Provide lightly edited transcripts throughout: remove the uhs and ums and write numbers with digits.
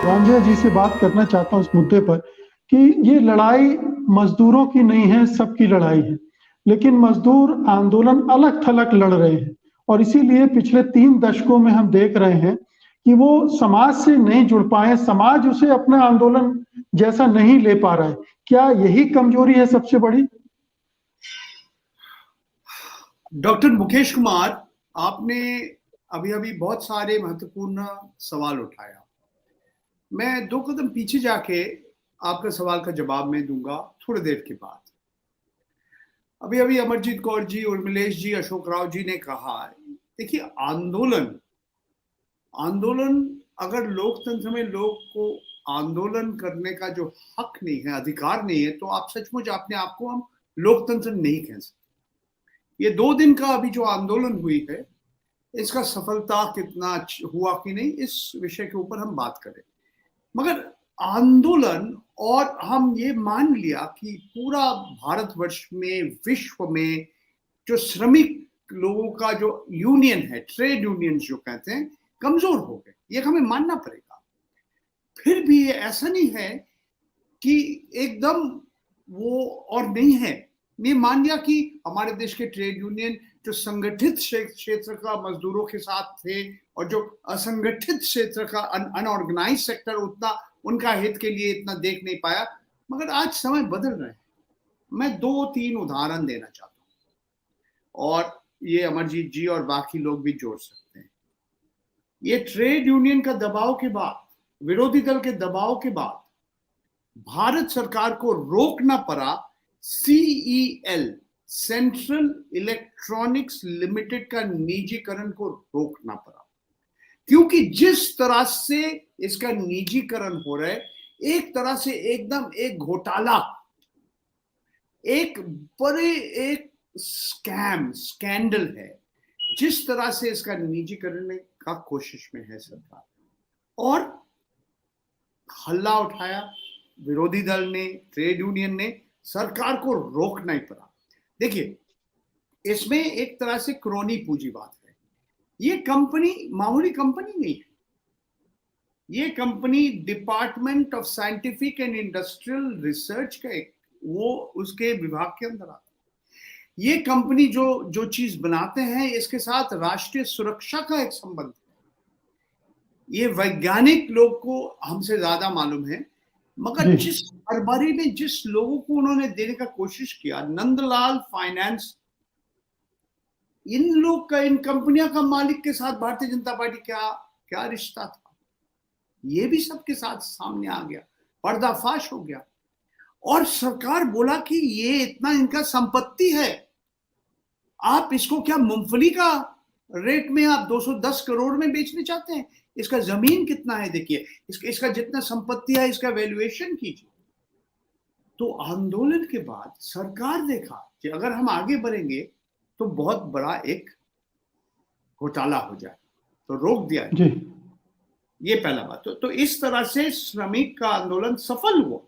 रंजय जी से बात करना चाहता हूँ इस मुद्दे पर कि ये लड़ाई मजदूरों की नहीं है, सबकी लड़ाई है। लेकिन मजदूर आंदोलन अलग थलग लड़ रहे हैं और इसीलिए पिछले 3 दशकों में हम देख रहे हैं कि वो समाज से नहीं जुड़ पाए, समाज उसे अपना आंदोलन जैसा नहीं ले पा रहा है। क्या यही कमजोरी है सबसे बड़ी? डॉक्टर मुकेश कुमार, आपने अभी अभी बहुत सारे महत्वपूर्ण सवाल उठाया। मैं 2 कदम पीछे जाके आपका सवाल का जवाब मैं दूंगा थोड़ी देर के बाद। अभी अभी अमरजीत कौर जी, उर्मिलेश जी, अशोक राव जी ने कहा, देखिए आंदोलन आंदोलन अगर लोकतंत्र में लोग को आंदोलन करने का जो हक नहीं है, अधिकार नहीं है, तो आप सचमुच अपने आप को हम लोकतंत्र नहीं कह सकते। ये 2 दिन का अभी जो आंदोलन हुई है, इसका सफलता कितना हुआ कि नहीं, इस विषय के ऊपर हम बात करें। मगर आंदोलन, और हम ये मान लिया कि पूरा भारतवर्ष में, विश्व में जो श्रमिक लोगों का जो यूनियन है, ट्रेड यूनियन जो कहते हैं, कमजोर हो गए, ये हमें मानना पड़ेगा। फिर भी ये ऐसा नहीं है कि एकदम वो और नहीं है। ये मान लिया कि हमारे देश के ट्रेड यूनियन जो संगठित क्षेत्र का मजदूरों के साथ थे और जो असंगठित क्षेत्र का अनऑर्गेनाइज सेक्टर उतना उनका हित के लिए इतना देख नहीं पाया। मगर आज समय बदल रहे हैं। मैं 2-3 उदाहरण देना चाहता हूं और ये अमरजीत जी और बाकी लोग भी जोड़ सकते हैं। ये ट्रेड यूनियन का दबाव के बाद, विरोधी दल के दबाव के बाद भारत सरकार को रोकना पड़ा सीईएल, सेंट्रल इलेक्ट्रॉनिक्स लिमिटेड का निजीकरण को रोकना पड़ा। क्योंकि जिस तरह से इसका निजीकरण हो रहा है, एक तरह से एकदम एक घोटाला, एक बड़े एक स्कैंडल है। जिस तरह से इसका निजीकरण का कोशिश में है सरकार, और हल्ला उठाया विरोधी दल ने, ट्रेड यूनियन ने, सरकार को रोकना ही पड़ा। देखिए, इसमें एक तरह से क्रोनी पूंजीवाद है। ये कंपनी मामूली कंपनी नहीं है। ये company department of scientific and industrial research का एक वो उसके विभाग के अंदर आता है। ये कंपनी जो जो चीज बनाते हैं, इसके साथ राष्ट्रीय सुरक्षा का एक संबंध है। ये वैज्ञानिक लोग को हमसे ज्यादा मालूम है। मगर जिस हरबारी में जिस लोगों को उन्होंने देने का कोशिश किया, नंदलाल फाइनेंस, इन लोग का, इन कंपनियों का मालिक के साथ भारतीय जनता पार्टी क्या क्या रिश्ता था, ये भी सबके साथ सामने आ गया, पर्दाफाश हो गया। और सरकार बोला कि ये इतना इनका संपत्ति है, आप इसको क्या मूंगफली का रेट में आप 210 करोड़ में बेचने चाहते हैं? इसका जमीन कितना है, देखिए, इसका जितना संपत्ति है, इसका वैल्यूएशन कीजिए। तो आंदोलन के बाद सरकार देखा कि अगर हम आगे बढ़ेंगे तो बहुत बड़ा एक घोटाला हो जाए, तो रोक दिया जी। ये पहला बात। तो इस तरह से श्रमिक का आंदोलन सफल हुआ।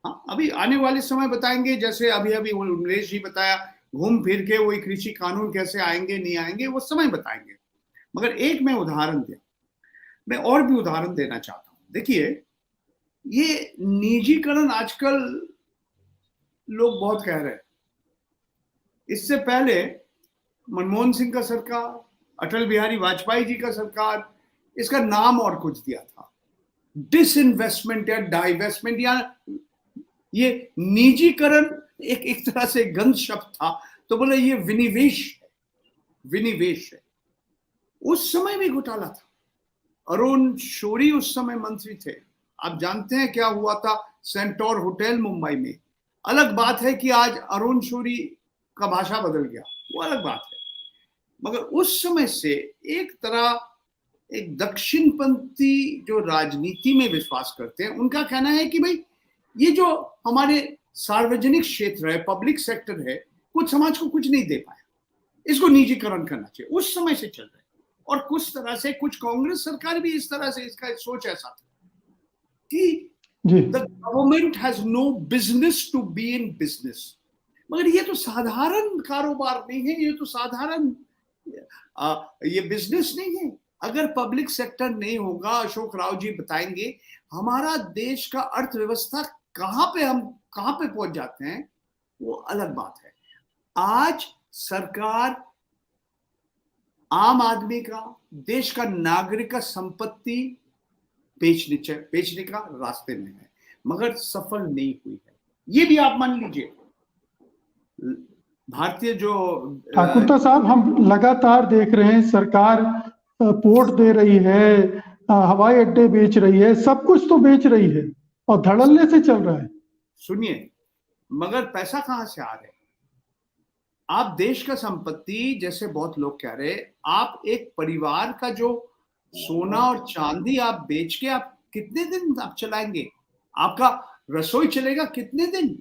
हाँ, अभी आने वाले समय बताएंगे, जैसे अभी अभी उमेश जी बताया, घूम फिर के वही कृषि कानून कैसे आएंगे नहीं आएंगे, वो समय बताएंगे। मगर एक मैं उदाहरण दे, मैं और भी उदाहरण देना चाहता हूं। देखिए, ये निजीकरण आजकल लोग बहुत कह रहे हैं। इससे पहले मनमोहन सिंह का सरकार, अटल बिहारी वाजपेयी जी का सरकार, इसका नाम और कुछ दिया था, डिसइन्वेस्टमेंट या डाइवेस्टमेंट, या ये निजीकरण एक तरह से गंद शब्द था, तो बोले ये विनिवेश है, विनिवेश है। उस समय भी घोटाला था। अरुण शौरी उस समय मंत्री थे। आप जानते हैं क्या हुआ था सेंटोर होटल मुंबई में। अलग बात है कि आज अरुण शौरी का भाषा बदल गया, वो अलग बात है। मगर उस समय से एक तरह एक दक्षिणपंथी जो राजनीति में विश्वास करते हैं, उनका कहना है कि भाई ये जो हमारे सार्वजनिक क्षेत्र है, पब्लिक सेक्टर है, कुछ समाज को कुछ नहीं दे पाया, इसको निजीकरण करना चाहिए। उस समय से चल रहा है। और कुछ तरह से कुछ कांग्रेस सरकार भी इस तरह से, इसका सोच ऐसा था कि the government has no business to be in business. मगर ये तो साधारण कारोबार नहीं है, ये तो साधारण ये बिजनेस नहीं है। अगर पब्लिक सेक्टर नहीं होगा, अशोक राव जी बताएंगे, हमारा देश का अर्थव्यवस्था कहां पे पहुंच जाते हैं, वो अलग बात है। आज सरकार आम आदमी का, देश का नागरिक का संपत्ति बेचने का रास्ते में है, मगर सफल नहीं हुई है। ये भी आप मान लीजिए। भारतीय जो ठाकुरता साहब, हम लगातार देख रहे हैं सरकार पोर्ट दे रही है, हवाई अड्डे बेच रही है, सब कुछ तो बेच रही है और धड़ल्ले से चल रहा है। सुनिए, मगर पैसा कहां से आ रहा है? आप देश का संपत्ति, जैसे बहुत लोग कह रहे, आप एक परिवार का जो सोना और चांदी आप बेच के आप कितने दिन आप चलाएंगे? आपका रसोई चलेगा कितने दिन?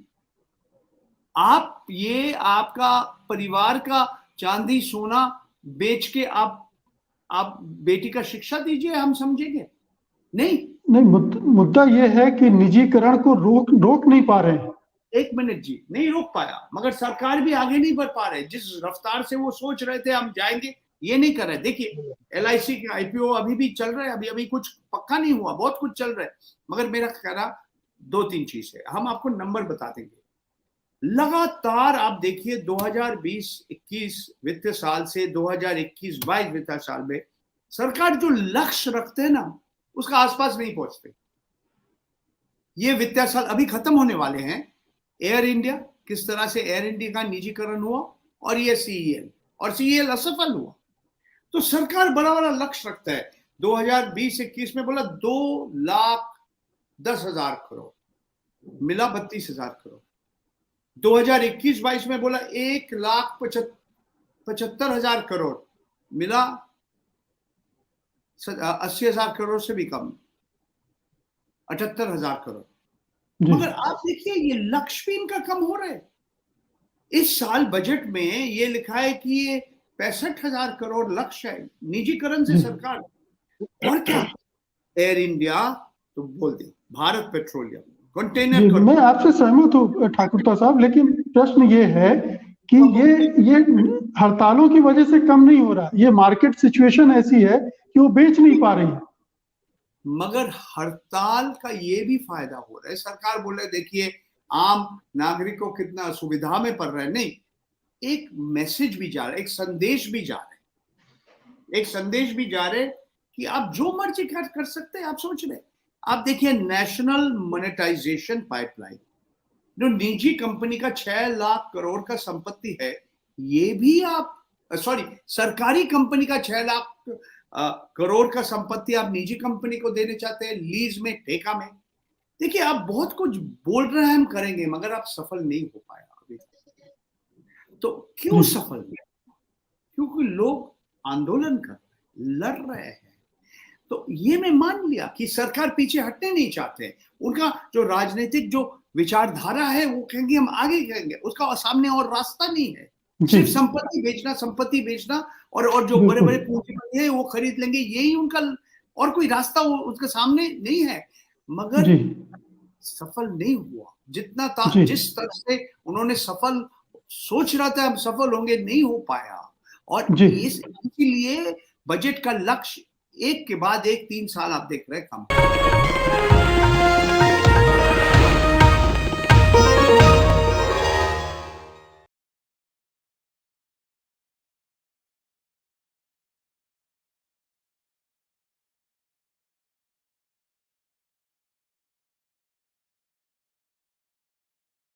आप ये आपका परिवार का चांदी सोना बेच के आप बेटी का शिक्षा दीजिए, हम समझेंगे? नहीं, मुद्दा ये है कि निजीकरण को रोक नहीं पा रहे हैं। एक मिनट जी, नहीं रोक पाया, मगर सरकार भी आगे नहीं बढ़ पा रहे। जिस रफ्तार से वो सोच रहे थे हम जाएंगे, ये नहीं कर रहे। देखिए, LIC के IPO अभी भी चल रहे हैं, अभी कुछ पक्का नहीं हुआ, बहुत कुछ चल रहा है। मगर मेरा कहना 2-3 चीज है, हम आपको नंबर बता देंगे। लगातार आप देखिए 2020-21 वित्तीय साल से 2021-22 वित्तीय साल में सरकार जो लक्ष्य रखते हैं ना, उसका आसपास नहीं पहुंचते। ये वित्तीय साल अभी खत्म होने वाले हैं। एयर इंडिया, किस तरह से एयर इंडिया का निजीकरण हुआ, और ये CEL असफल हुआ। तो सरकार बड़ा बड़ा लक्ष्य रखता है। 2020-21 में बोला 2,10,000 करोड़, मिला 32,000 करोड़। 2021-22 में बोला 1,75,000 करोड़, मिला 80,000 करोड़ से भी कम, 78,000 करोड़। मगर आप देखिए, ये लक्ष्य भी इनका कम हो रहा है। इस साल बजट में ये लिखा है कि ये 65,000 करोड़ लक्ष्य है निजीकरण से सरकार। और क्या? एयर इंडिया तो बोल दे, भारत पेट्रोलियम, कंटेनर। मैं आपसे सहमत हूँ ठाकुरता साहब, लेकिन प्रश्न ये है कि ये हड़तालों की वजह से कम नहीं हो रहा। ये मार्केट सिचुएशन ऐसी है कि वो बेच नहीं पा रही है। मगर हड़ताल का ये भी फायदा हो रहा है। सरकार बोल रहे, देखिए आम नागरिकों कितना असुविधा में पड़ रहे हैं। नहीं, एक मैसेज भी जा रहा है, एक संदेश भी जा रहा है कि आप जो मर्जी कर सकते हैं। आप सोच रहे, आप देखिए नेशनल मोनेटाइजेशन पाइपलाइन, जो निजी कंपनी का 6 लाख करोड़ का संपत्ति है, ये भी आप सरकारी कंपनी का 6 लाख करोड़ का संपत्ति आप निजी कंपनी को देने चाहते हैं, लीज में, ठेका में। देखिए, आप बहुत कुछ बोल रहे हैं हम करेंगे, मगर आप सफल नहीं हो पाया अभी। तो क्यों सफल नहीं? क्योंकि लोग आंदोलन कर रहे हैं, लड़ रहे हैं। तो ये मैं मान लिया कि सरकार पीछे हटने नहीं चाहते। उनका जो राजनीतिक जो विचारधारा है, वो कहेंगे हम आगे करेंगे, उसका सामने और रास्ता नहीं है। सिर्फ संपत्ति बेचना और जो बड़े बड़े पूंजीपति है वो खरीद लेंगे, यही उनका, और कोई रास्ता उसके सामने नहीं है। मगर सफल नहीं हुआ जितना था, जिस तरह से उन्होंने सफल सोच रहा था हम सफल होंगे, नहीं हो पाया। और इसीलिए बजट का लक्ष्य एक के बाद एक 3 साल आप देख रहे हैं कम।